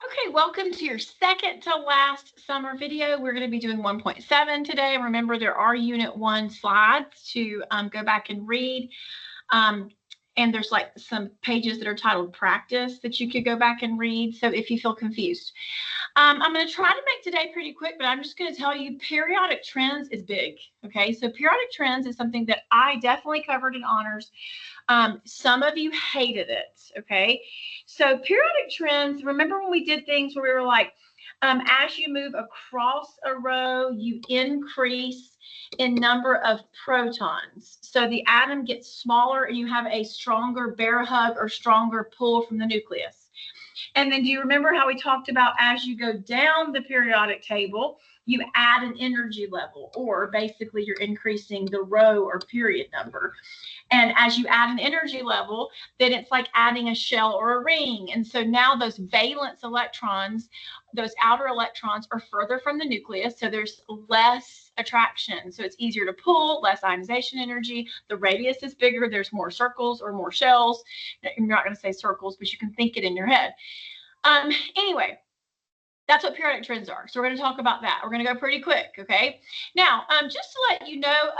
Okay, welcome to your second to last summer video. We're going to be doing 1.7 today. Remember, there are Unit 1 slides to go back and read. And there's like some pages that are titled practice that you could go back and read. So if you feel confused, I'm going to try to make today pretty quick, but I'm just going to tell you periodic trends is big. Okay, so periodic trends is something that I definitely covered in honors. Some of you hated it. Okay, so periodic trends, remember when we did things where we were like, as you move across a row, you increase in number of protons. So the atom gets smaller and you have a stronger bear hug or stronger pull from the nucleus. And then do you remember how we talked about as you go down the periodic table, you add an energy level, or basically you're increasing the row or period number. And as you add an energy level, then it's like adding a shell or a ring. And so now those valence electrons, those outer electrons are further from the nucleus. So there's less attraction. So it's easier to pull, less ionization energy. The radius is bigger. There's more circles or more shells. You're not going to say circles, but you can think it in your head. Anyway, that's what periodic trends are. So we're going to talk about that. We're going to go pretty quick, okay? Now, just to let you know,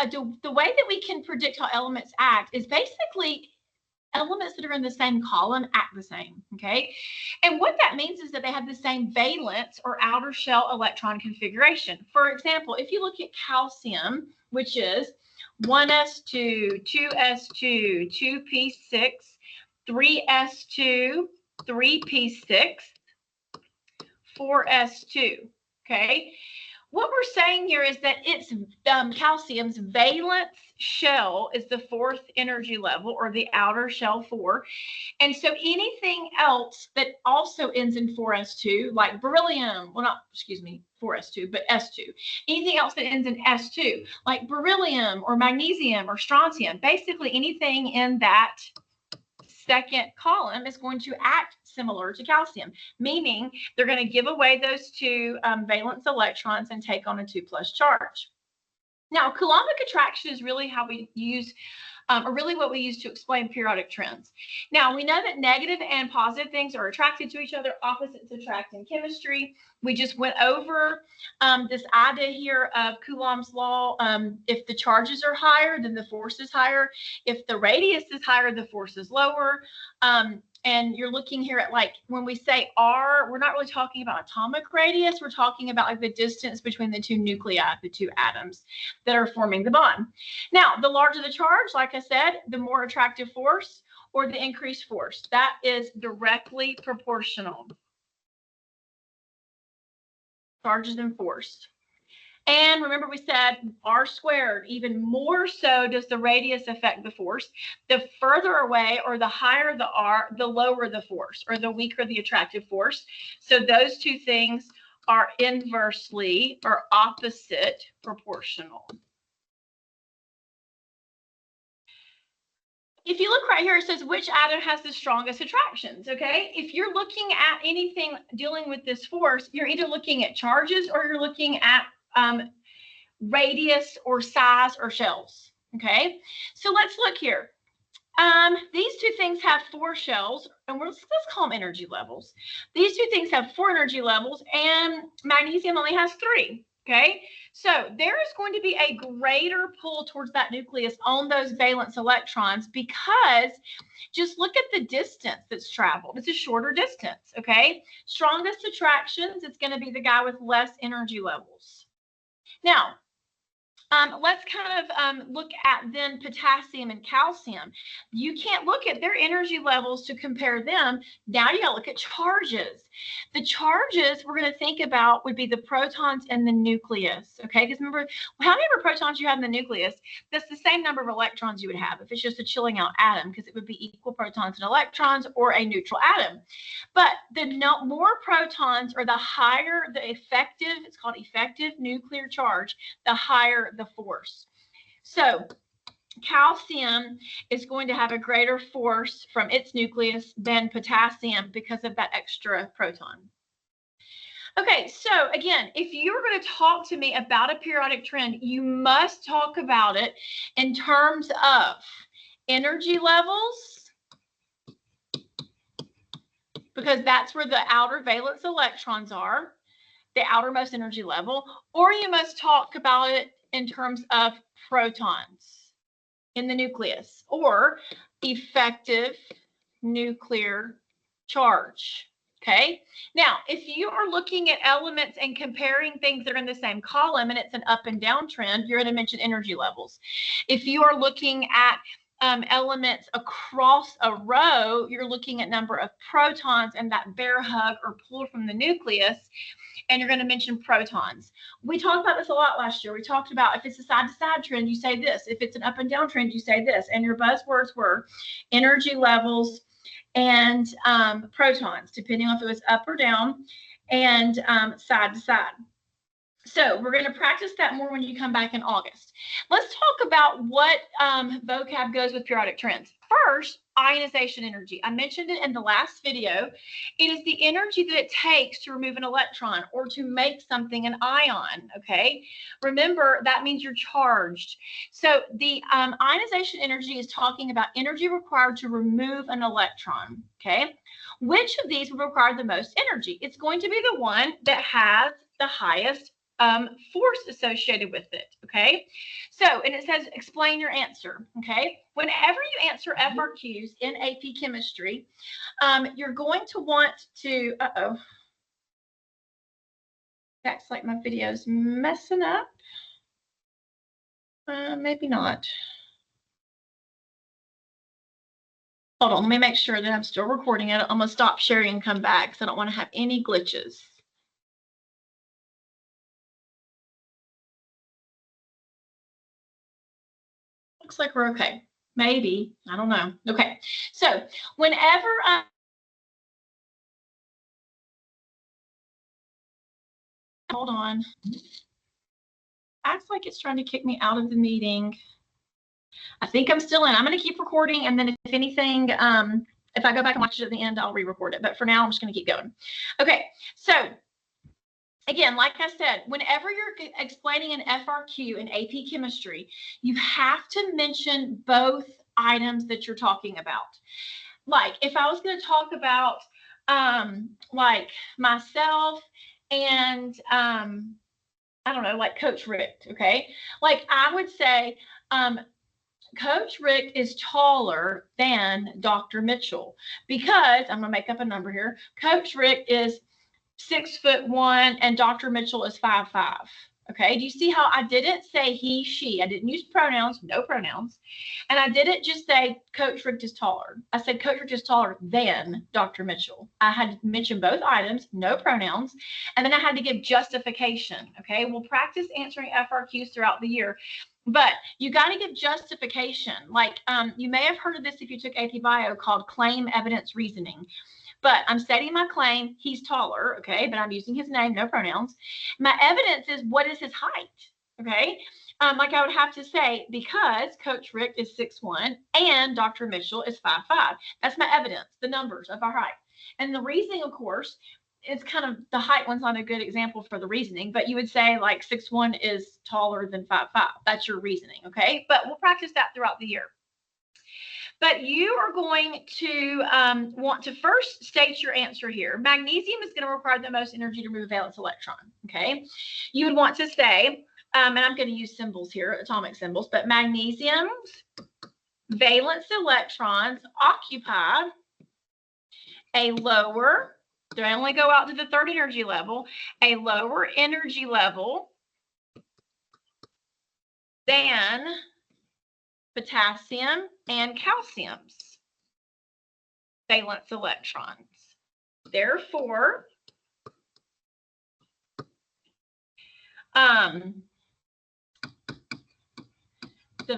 the way that we can predict how elements act is basically elements that are in the same column act the same, okay? And what that means is that they have the same valence or outer shell electron configuration. For example, if you look at calcium, which is 1s2, 2s2, 2p6, 3s2, 3p6, 4s2, okay? What we're saying here is that it's calcium's valence shell is the fourth energy level, or the outer shell 4. And so anything else that also ends in 4s2, like beryllium, well, not, excuse me, 4s2, but s2. Anything else that ends in s2, like beryllium or magnesium or strontium, basically anything in that second column is going to act similar to calcium, meaning they're going to give away those two valence electrons and take on a 2+ charge. Now, Coulombic attraction is really how we use, or really what we use to explain periodic trends. Now, we know that negative and positive things are attracted to each other. Opposites attract in chemistry. We just went over this idea here of Coulomb's law. If the charges are higher, then the force is higher. If the radius is higher, the force is lower. And you're looking here at, like, when we say R, we're not really talking about atomic radius. We're talking about like the distance between the two nuclei, the two atoms that are forming the bond. Now, the larger the charge, like I said, the more attractive force or the increased force. That is directly proportional. Charges and force. And remember, we said R squared, even more so does the radius affect the force. The further away, or the higher the R, the lower the force, or the weaker the attractive force. So those two things are inversely or opposite proportional. If you look right here, it says which atom has the strongest attractions, okay? If you're looking at anything dealing with this force, you're either looking at charges or you're looking at radius or size or shells, okay? So let's look here. These two things have 4 shells, and let's call them energy levels. These two things have 4 energy levels, and magnesium only has 3. Okay, so there is going to be a greater pull towards that nucleus on those valence electrons, because just look at the distance that's traveled. It's a shorter distance, okay? Strongest attractions, it's going to be the guy with less energy levels. Now, let's kind of look at then potassium and calcium. You can't look at their energy levels to compare them. Now you got to look at charges. The charges we're going to think about would be the protons in the nucleus, okay? Because remember, how many protons you have in the nucleus, that's the same number of electrons you would have if it's just a chilling out atom, because it would be equal protons and electrons, or a neutral atom. But the more protons, or the higher the effective, it's called effective nuclear charge, the higher the force. So calcium is going to have a greater force from its nucleus than potassium because of that extra proton. Okay, so again, if you're going to talk to me about a periodic trend, you must talk about it in terms of energy levels, because that's where the outer valence electrons are, the outermost energy level, or you must talk about it in terms of protons in the nucleus, or effective nuclear charge. Okay. Now, if you are looking at elements and comparing things that are in the same column and it's an up and down trend, you're going to mention energy levels. If you are looking at elements across a row, you're looking at number of protons and that bear hug or pull from the nucleus, and you're going to mention protons. We talked about this a lot last year. We talked about if it's a side-to-side trend, you say this. If it's an up and down trend, you say this. And your buzzwords were energy levels and protons, depending on if it was up or down, and side to side. So we're going to practice that more when you come back in August. Let's talk about what vocab goes with periodic trends. First, ionization energy. I mentioned it in the last video. It is the energy that it takes to remove an electron or to make something an ion, okay? Remember, that means you're charged. So the ionization energy is talking about energy required to remove an electron, okay? Which of these would require the most energy? It's going to be the one that has the highest force associated with it, okay? So, and it says explain your answer, okay? Whenever you answer FRQs in AP Chemistry, you're going to want to, that's like my video's messing up. Maybe not. Hold on, let me make sure that I'm still recording it. I'm gonna stop sharing and come back because I don't want to have any glitches. Looks like we're okay. Maybe, I don't know. Okay, so whenever hold on, acts like it's trying to kick me out of the meeting. I think I'm still in. I'm going to keep recording, and then if anything, if I go back and watch it at the end, I'll re-record it. But for now, I'm just going to keep going. Okay, so again, like I said, whenever you're explaining an FRQ in AP Chemistry, you have to mention both items that you're talking about. Like if I was going to talk about like myself and I don't know, like Coach Rick, okay? Like I would say Coach Rick is taller than Dr. Mitchell because I'm going to make up a number here. Coach Rick is 6'1" and Dr. Mitchell is 5'5". Okay, do you see how I didn't say he, she? I didn't use pronouns, no pronouns. And I didn't just say Coach Rick is taller. I said Coach Rick is taller than Dr. Mitchell. I had to mention both items, no pronouns, and then I had to give justification. Okay, we'll practice answering FRQs throughout the year. But you got to give justification. Like you may have heard of this if you took AP Bio called claim evidence reasoning. But I'm stating my claim, he's taller, okay, but I'm using his name, no pronouns. My evidence is what is his height, okay? Like I would have to say, because Coach Rick is 6'1" and Dr. Mitchell is 5'5". That's my evidence, the numbers of our height. And the reasoning, of course, it's kind of, the height one's not a good example for the reasoning, but you would say like 6'1" is taller than 5'5". That's your reasoning, okay? But we'll practice that throughout the year. But you are going to want to first state your answer here. Magnesium is going to require the most energy to remove a valence electron, okay? You would want to say, and I'm going to use symbols here, atomic symbols, but magnesium's valence electrons occupy a lower, they only go out to the third energy level, a lower energy level than potassium and calcium's valence electrons. Therefore, the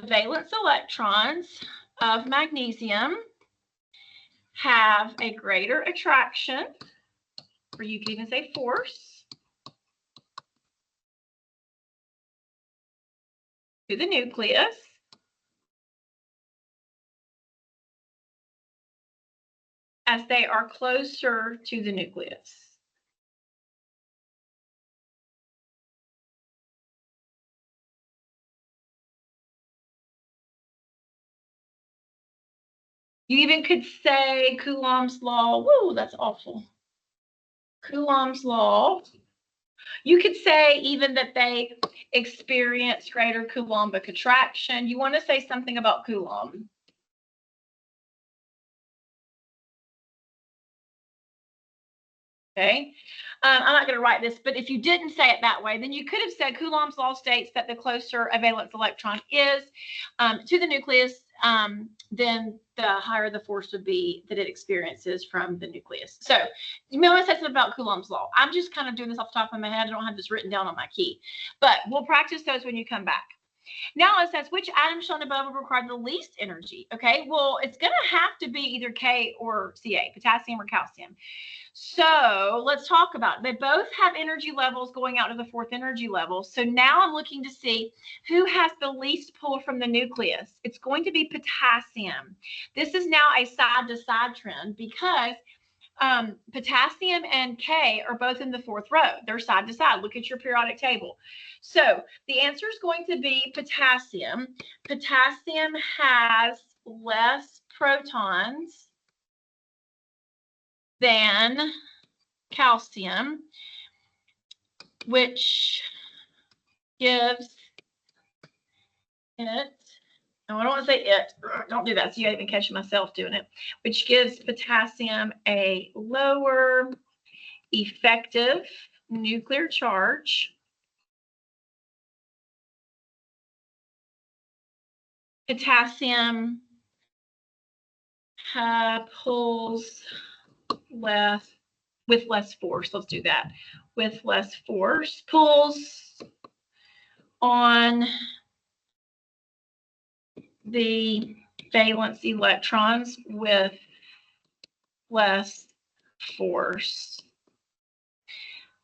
valence electrons of magnesium have a greater attraction, or you can even say force, to the nucleus as they are closer to the nucleus. You even could say Coulomb's law. Woo, that's awful. Coulomb's law. You could say even that they experience greater Coulombic attraction. You want to say something about Coulomb. Okay. I'm not going to write this, but if you didn't say it that way, then you could have said Coulomb's law states that the closer a valence electron is to the nucleus, then the higher the force would be that it experiences from the nucleus. So you want to say something about Coulomb's law. I'm just kind of doing this off the top of my head. I don't have this written down on my key, but we'll practice those when you come back. Now it says, which atom shown above will require the least energy? Okay, well, it's going to have to be either K or Ca, potassium or calcium. So let's talk about it. They both have energy levels going out to the fourth energy level. So now I'm looking to see who has the least pull from the nucleus. It's going to be potassium. This is now a side-to-side trend because potassium and K are both in the fourth row. They're side to side. Look at your periodic table. So the answer is going to be potassium. Potassium has less protons than calcium, which gives it, no, I don't want to say it, don't do that, so you even catch myself doing it, which gives potassium a lower effective nuclear charge. Potassium pulls less with less force. Let's do that. With less force, pulls on the valence electrons with less force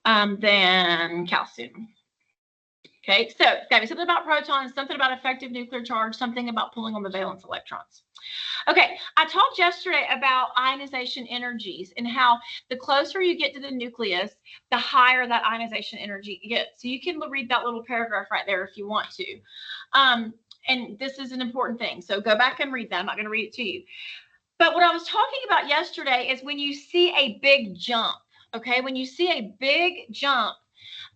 than calcium. Okay, so it's got to be something about protons, something about effective nuclear charge, something about pulling on the valence electrons. Okay, I talked yesterday about ionization energies and how the closer you get to the nucleus, the higher that ionization energy gets. So you can read that little paragraph right there if you want to. And this is an important thing. So go back and read that. I'm not going to read it to you. But what I was talking about yesterday is when you see a big jump, okay, when you see a big jump,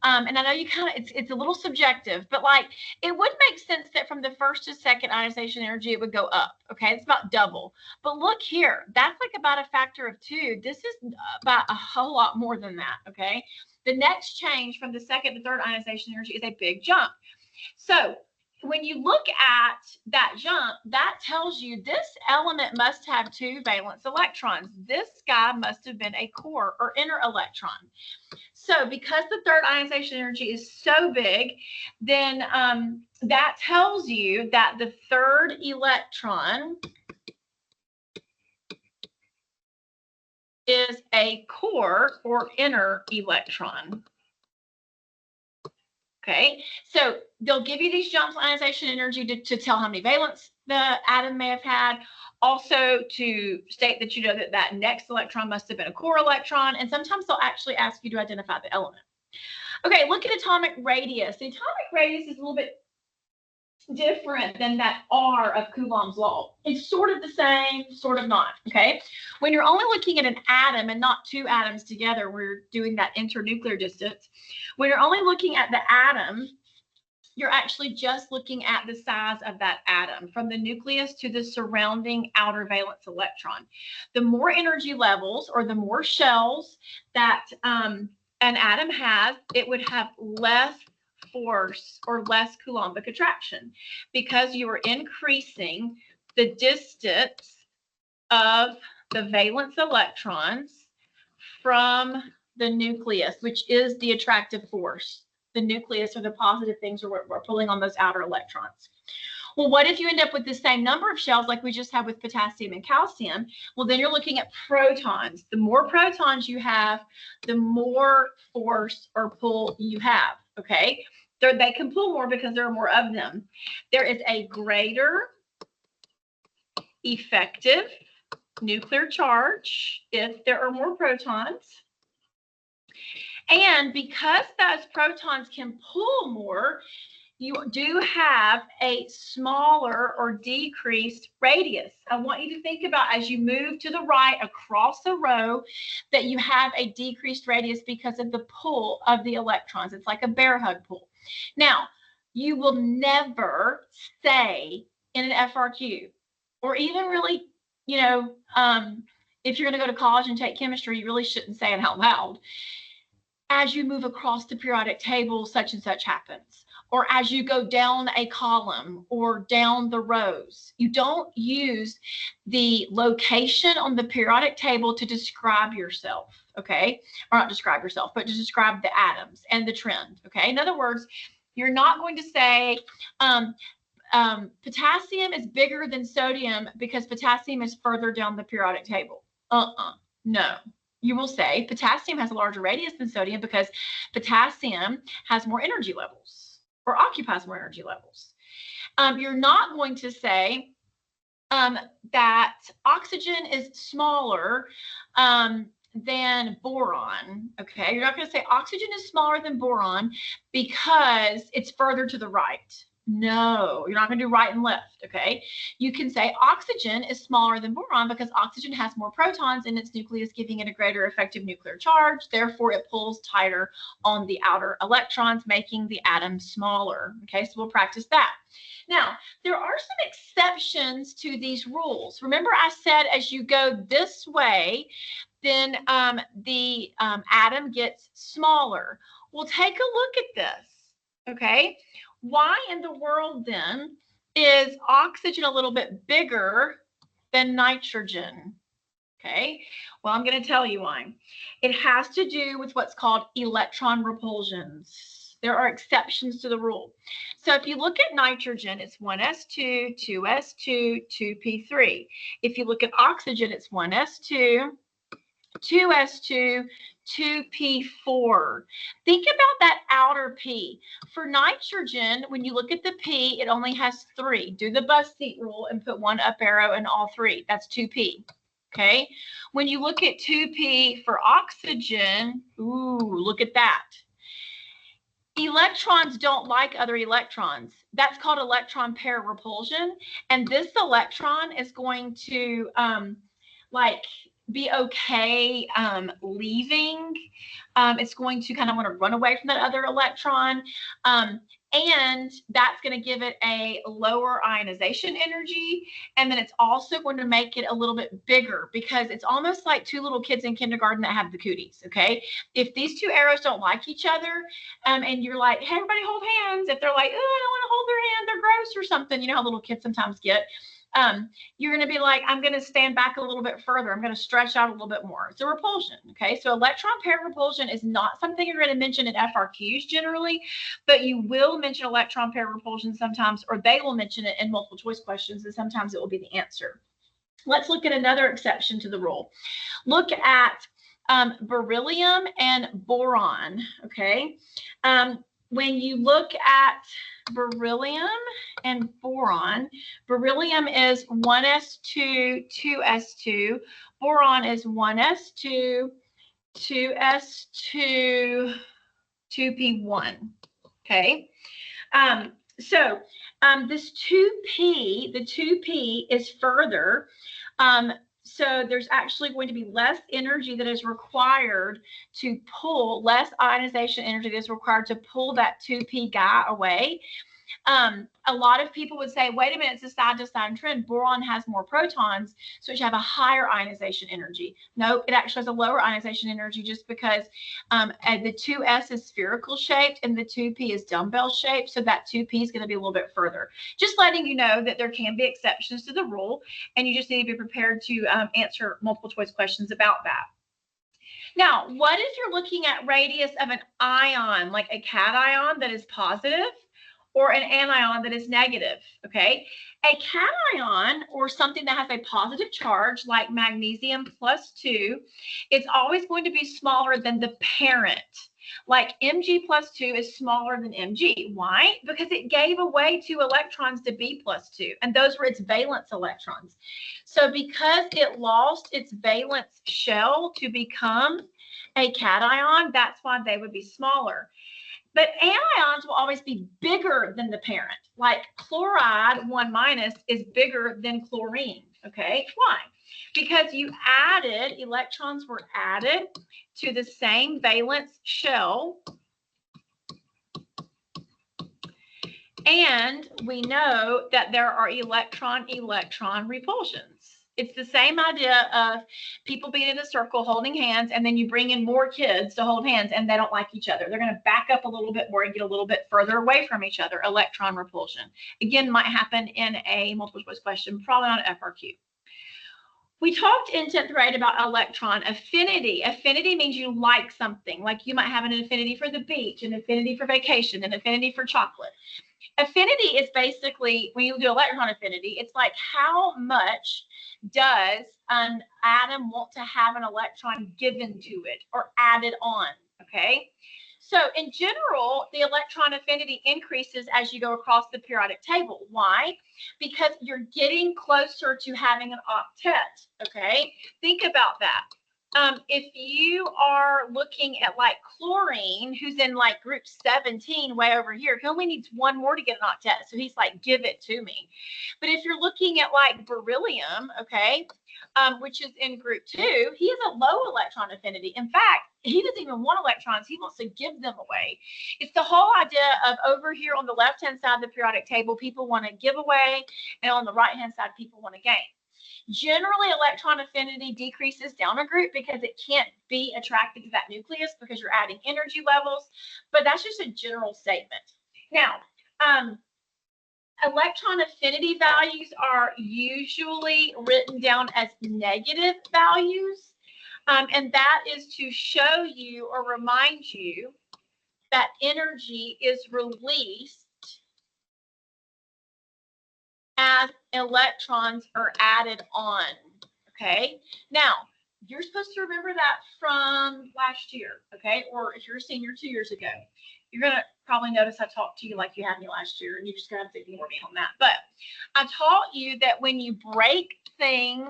and I know you kind of, it's a little subjective, but like it would make sense that from the first to second ionization energy, it would go up. Okay, it's about double. But look here, that's like about a factor of 2. This is about a whole lot more than that. Okay, the next change from the second to third ionization energy is a big jump. So when you look at that jump, that tells you this element must have 2 valence electrons. This guy must have been a core or inner electron. So because the third ionization energy is so big, then that tells you that the third electron is a core or inner electron. Okay, so they'll give you these jumps in ionization energy to tell how many valence the atom may have had. Also to state that you know that that next electron must have been a core electron. And sometimes they'll actually ask you to identify the element. Okay, look at atomic radius. The atomic radius is a little bit different than that R of Coulomb's law. It's sort of the same, sort of not, okay? When you're only looking at an atom and not 2 atoms together, we're doing that internuclear distance. When you're only looking at the atom, you're actually just looking at the size of that atom from the nucleus to the surrounding outer valence electron. The more energy levels or the more shells that an atom has, it would have less force or less Coulombic attraction because you are increasing the distance of the valence electrons from the nucleus, which is the attractive force. The nucleus are the positive things we're pulling on those outer electrons. Well, what if you end up with the same number of shells like we just had with potassium and calcium? Well, then you're looking at protons. The more protons you have, the more force or pull you have, okay? They can pull more because there are more of them. There is a greater effective nuclear charge if there are more protons. And because those protons can pull more, you do have a smaller or decreased radius. I want you to think about as you move to the right across the row that you have a decreased radius because of the pull of the electrons. It's like a bear hug pull. Now, you will never say in an FRQ, or even really, if you're going to go to college and take chemistry, you really shouldn't say it out loud. As you move across the periodic table, such and such happens. Or as you go down a column or down the rows, you don't use the location on the periodic table to describe yourself, okay? Or not describe yourself, but to describe the atoms and the trend, okay? In other words, you're not going to say potassium is bigger than sodium because potassium is further down the periodic table. No. You will say potassium has a larger radius than sodium because potassium has more energy levels or occupies more energy levels. You're not going to say that oxygen is smaller than boron, okay? You're not going to say oxygen is smaller than boron because it's further to the right. No, you're not going to do right and left, okay? You can say oxygen is smaller than boron because oxygen has more protons in its nucleus, giving it a greater effective nuclear charge. Therefore, it pulls tighter on the outer electrons, making the atom smaller, okay? So we'll practice that. Now, there are some exceptions to these rules. Remember I said as you go this way, then the atom gets smaller. Well, take a look at this, okay? Why in the world then is oxygen a little bit bigger than nitrogen? Okay, well, I'm going to tell you why. It has to do with what's called electron repulsions. There are exceptions to the rule. So if you look at nitrogen, it's 1s2, 2s2, 2p3. If you look at oxygen, it's 1s2, 2s2, 2p4. Think about that outer p. For nitrogen, when you look at the p, it only has 3. Do the bus seat rule and put 1 up arrow in all 3. That's 2p. Okay. When you look at 2p for oxygen, ooh, look at that. Electrons don't like other electrons. That's called electron pair repulsion. And this electron is going to be okay leaving. It's going to kind of want to run away from that other electron. And that's going to give it a lower ionization energy. And then it's also going to make it a little bit bigger because it's almost like 2 little kids in kindergarten that have the cooties, okay? If these 2 arrows don't like each other and you're like, hey, everybody hold hands. If they're like, oh, I don't want to hold their hand, they're gross or something, you know how little kids sometimes get. You're going to be like, I'm going to stand back a little bit further. I'm going to stretch out a little bit more. It's a repulsion, okay? So electron pair repulsion is not something you're going to mention in FRQs generally, but you will mention electron pair repulsion sometimes, or they will mention it in multiple choice questions, and sometimes it will be the answer. Let's look at another exception to the rule. Look at beryllium and boron, okay? When you look at beryllium and boron, beryllium is 1s2, 2s2. Boron is 1s2, 2s2, 2p1. Okay. This 2p, the 2p is further. So there's actually going to be less energy that is required to pull, less ionization energy that is required to pull that 2p guy away. A lot of people would say, wait a minute, it's a side-to-side trend. Boron has more protons, so it should have a higher ionization energy. No, it actually has a lower ionization energy just because the 2s is spherical shaped and the 2p is dumbbell shaped, so that 2p is going to be a little bit further. Just letting you know that there can be exceptions to the rule, and you just need to be prepared to answer multiple choice questions about that. Now, what if you're looking at radius of an ion, like a cation that is positive, or an anion that is negative, okay? A cation, or something that has a positive charge, like magnesium +2, it's always going to be smaller than the parent. Like Mg +2 is smaller than Mg. Why? Because it gave away 2 electrons to B +2, and those were its valence electrons. So because it lost its valence shell to become a cation, that's why they would be smaller. But anions will always be bigger than the parent. Like chloride 1- is bigger than chlorine. Okay, why? Because electrons were added to the same valence shell. And we know that there are electron-electron repulsions. It's the same idea of people being in a circle holding hands, and then you bring in more kids to hold hands and they don't like each other. They're going to back up a little bit more and get a little bit further away from each other. Electron repulsion. Again, might happen in a multiple choice question, probably not an FRQ. We talked in 10th grade about electron affinity. Affinity means you like something. Like you might have an affinity for the beach, an affinity for vacation, an affinity for chocolate. Affinity is basically, when you do electron affinity, it's like how much does an atom want to have an electron given to it or added on, okay? So in general, the electron affinity increases as you go across the periodic table. Why? Because you're getting closer to having an octet, okay? Think about that. If you are looking at like chlorine, who's in like group 17 way over here, he only needs one more to get an octet. So he's like, give it to me. But if you're looking at like beryllium, okay, which is in group 2, he has a low electron affinity. In fact, he doesn't even want electrons. He wants to give them away. It's the whole idea of over here on the left-hand side of the periodic table, people want to give away, and on the right-hand side, people want to gain. Generally, electron affinity decreases down a group because it can't be attracted to that nucleus because you're adding energy levels, but that's just a general statement. Now, electron affinity values are usually written down as negative values, and that is to show you or remind you that energy is released as electrons are added on, okay? Now, you're supposed to remember that from last year, okay? Or if you're a senior 2 years ago, you're going to probably notice I talked to you like you had me last year, and you're just going to have to ignore me on that. But I taught you that when you break things,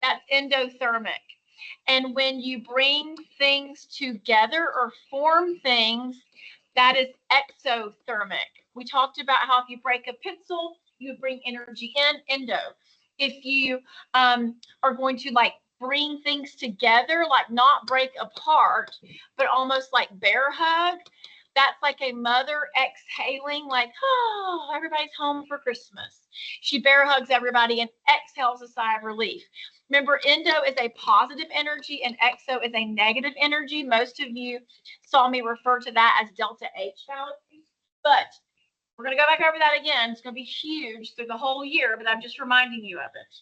that's endothermic. And when you bring things together or form things, that is exothermic. We talked about how if you break a pencil, you bring energy in, endo. If you are going to like bring things together, like not break apart, but almost like bear hug, that's like a mother exhaling, like, oh, everybody's home for Christmas. She bear hugs everybody and exhales a sigh of relief. Remember, endo is a positive energy and exo is a negative energy. Most of you saw me refer to that as delta H values, but we're going to go back over that again. It's going to be huge through the whole year, but I'm just reminding you of it.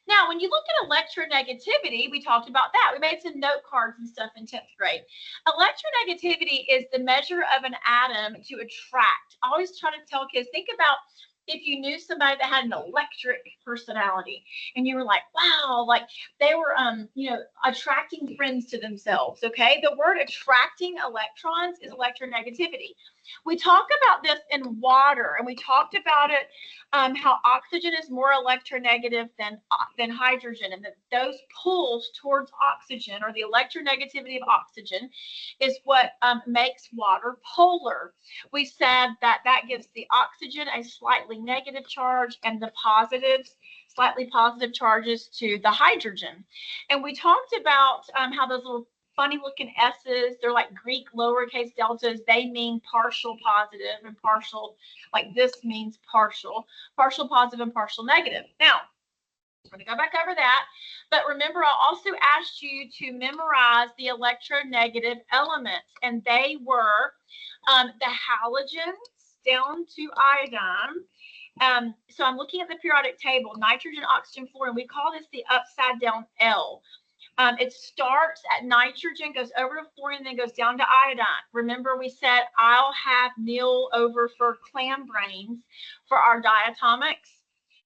Now, when you look at electronegativity, we talked about that. We made some note cards and stuff in 10th grade. Electronegativity is the measure of an atom to attract. I always try to tell kids, think about if you knew somebody that had an electric personality and you were like, wow, like they were, attracting friends to themselves, okay? The word attracting electrons is electronegativity. We talk about this in water, and we talked about it, how oxygen is more electronegative than hydrogen, and that those pulls towards oxygen, or the electronegativity of oxygen, is what makes water polar. We said that gives the oxygen a slightly negative charge and the positives, slightly positive charges to the hydrogen. And we talked about how those little funny looking S's, they're like Greek lowercase deltas. They mean partial positive and partial, like this means partial positive and partial negative. Now, I'm going to go back over that. But remember, I also asked you to memorize the electronegative elements, and they were the halogens down to iodine. So I'm looking at the periodic table, nitrogen, oxygen, fluorine. We call this the upside down L. It starts at nitrogen, goes over to fluorine, then goes down to iodine. Remember, we said I'll have nil over for clam brains for our diatomics.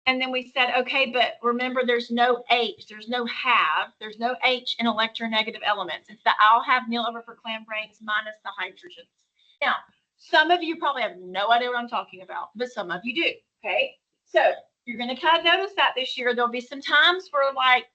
And then we said, okay, but remember, there's no H, there's no have, there's no H in electronegative elements. It's the I'll have nil over for clam brains minus the hydrogens. Now, some of you probably have no idea what I'm talking about, but some of you do, okay? So you're going to kind of notice that this year. There'll be some times where like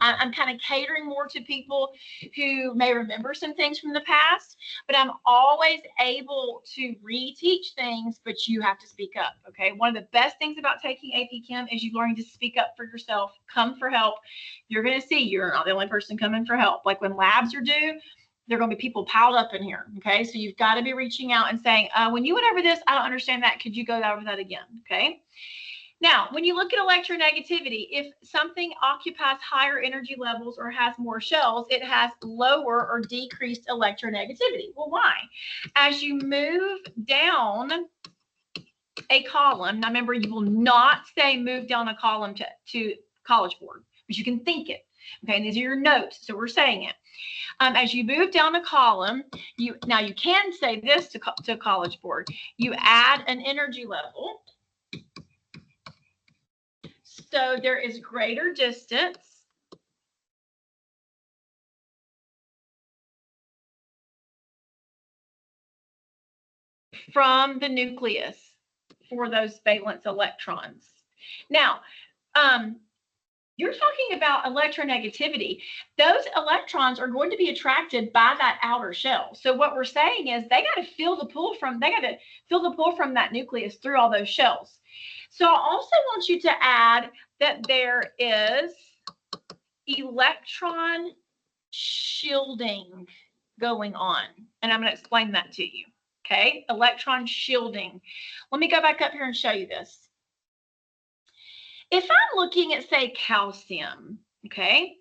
I'm kind of catering more to people who may remember some things from the past, but I'm always able to reteach things, but you have to speak up, okay? One of the best things about taking AP Chem is you learning to speak up for yourself, come for help. You're going to see you're not the only person coming for help. Like when labs are due, there are going to be people piled up in here, okay? So you've got to be reaching out and saying, when you went over this, I don't understand that. Could you go over that again, okay? Now, when you look at electronegativity, if something occupies higher energy levels or has more shells, it has lower or decreased electronegativity. Well, why? As you move down a column, now remember, you will not say move down a column to College Board, but you can think it. Okay, and these are your notes, so we're saying it. As you move down a column, you can say this to College Board. You add an energy level. So there is greater distance from the nucleus for those valence electrons. Now, you're talking about electronegativity. Those electrons are going to be attracted by that outer shell. So what we're saying is they got to feel the pull from that nucleus through all those shells. So I also want you to add that there is electron shielding going on. And I'm going to explain that to you. Okay, electron shielding. Let me go back up here and show you this. If I'm looking at, say, calcium, okay,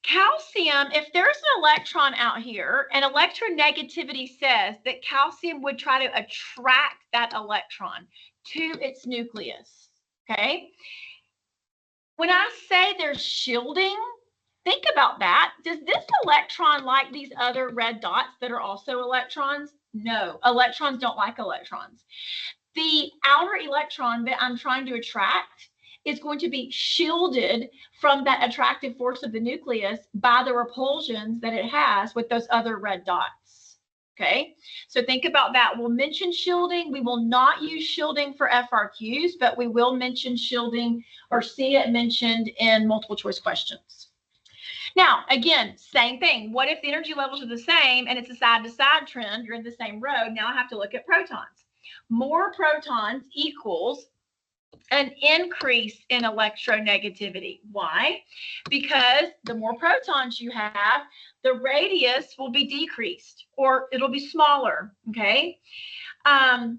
calcium, if there's an electron out here and electronegativity says that calcium would try to attract that electron to its nucleus, okay? When I say there's shielding, think about that. Does this electron like these other red dots that are also electrons? No, electrons don't like electrons. The outer electron that I'm trying to attract is going to be shielded from that attractive force of the nucleus by the repulsions that it has with those other red dots. Okay, so think about that. We'll mention shielding. We will not use shielding for FRQs, but we will mention shielding or see it mentioned in multiple choice questions. Now, again, same thing. What if the energy levels are the same and it's a side-to-side trend? You're in the same row. Now I have to look at protons. More protons equals an increase in electronegativity. Why? Because the more protons you have, the radius will be decreased or it'll be smaller, okay? As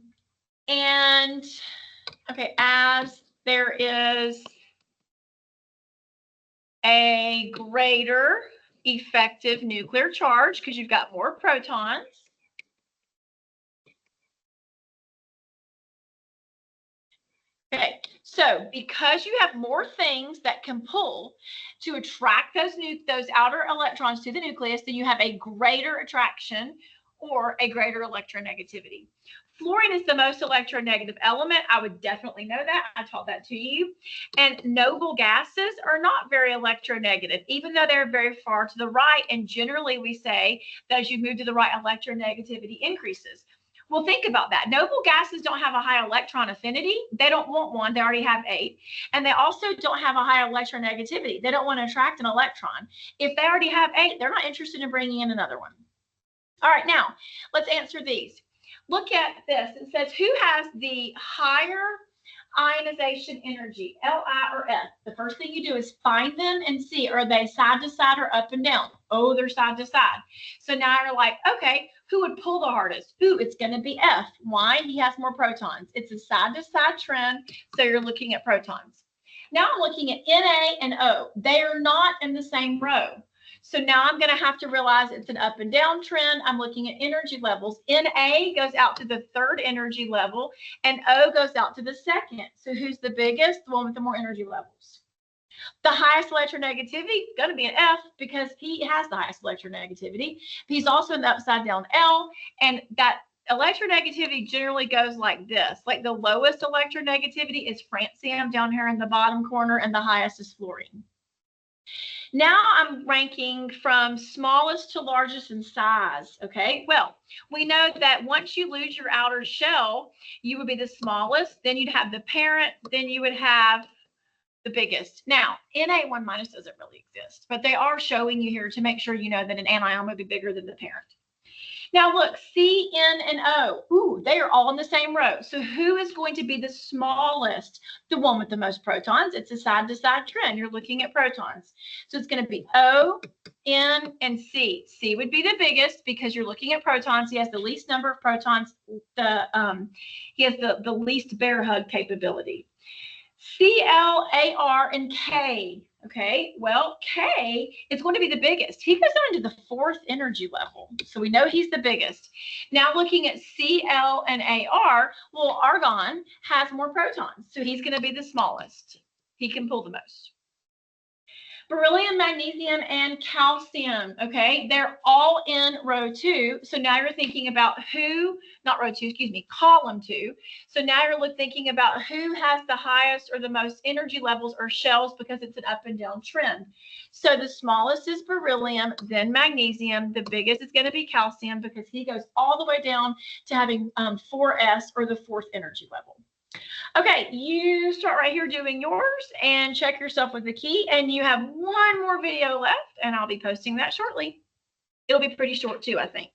there is a greater effective nuclear charge because you've got more protons. Okay, so because you have more things that can pull to attract those outer electrons to the nucleus, then you have a greater attraction or a greater electronegativity. Fluorine is the most electronegative element. I would definitely know that. I taught that to you. And noble gases are not very electronegative, even though they're very far to the right. And generally, we say that as you move to the right, electronegativity increases. Well, think about that. Noble gases don't have a high electron affinity. They don't want one. They already have 8. And they also don't have a high electronegativity. They don't want to attract an electron. If they already have 8, they're not interested in bringing in another one. All right, now let's answer these. Look at this. It says, who has the higher ionization energy, Li or F? The first thing you do is find them and see, are they side to side or up and down? Oh, they're side to side. So now you're like, okay, who would pull the hardest? Ooh, it's going to be F. Why? He has more protons. It's a side to side trend, so you're looking at protons. Now I'm looking at Na and O. They are not in the same row. So now I'm going to have to realize it's an up and down trend. I'm looking at energy levels. Na goes out to the 3rd energy level, and O goes out to the 2nd. So who's the biggest? The one with the more energy levels. The highest electronegativity is going to be an F because he has the highest electronegativity. He's also in the upside down L, and that electronegativity generally goes like this. Like the lowest electronegativity is francium down here in the bottom corner, and the highest is fluorine. Now I'm ranking from smallest to largest in size, okay? Well, we know that once you lose your outer shell, you would be the smallest, then you'd have the parent, then you would have the biggest. Now, Na1 minus doesn't really exist, but they are showing you here to make sure you know that an anion would be bigger than the parent. Now look, C, N, and O. Ooh, they are all in the same row. So who is going to be the smallest? The one with the most protons. It's a side-to-side trend. You're looking at protons. So it's going to be O, N, and C. C would be the biggest because you're looking at protons. He has the least number of protons. He has the least bear hug capability. C, L, A, R, and K. Okay, well, K is going to be the biggest. He goes down to the 4th energy level. So we know he's the biggest. Now looking at C, L, and AR, well, argon has more protons. So he's going to be the smallest. He can pull the most. Beryllium, magnesium, and calcium, okay? They're all in row 2. So now you're thinking about who, not row 2, excuse me, column 2. So now you're thinking about who has the highest or the most energy levels or shells because it's an up and down trend. So the smallest is beryllium, then magnesium. The biggest is going to be calcium because he goes all the way down to having 4s or the 4th energy level. Okay, you start right here doing yours and check yourself with the key. And you have one more video left, and I'll be posting that shortly. It'll be pretty short too, I think.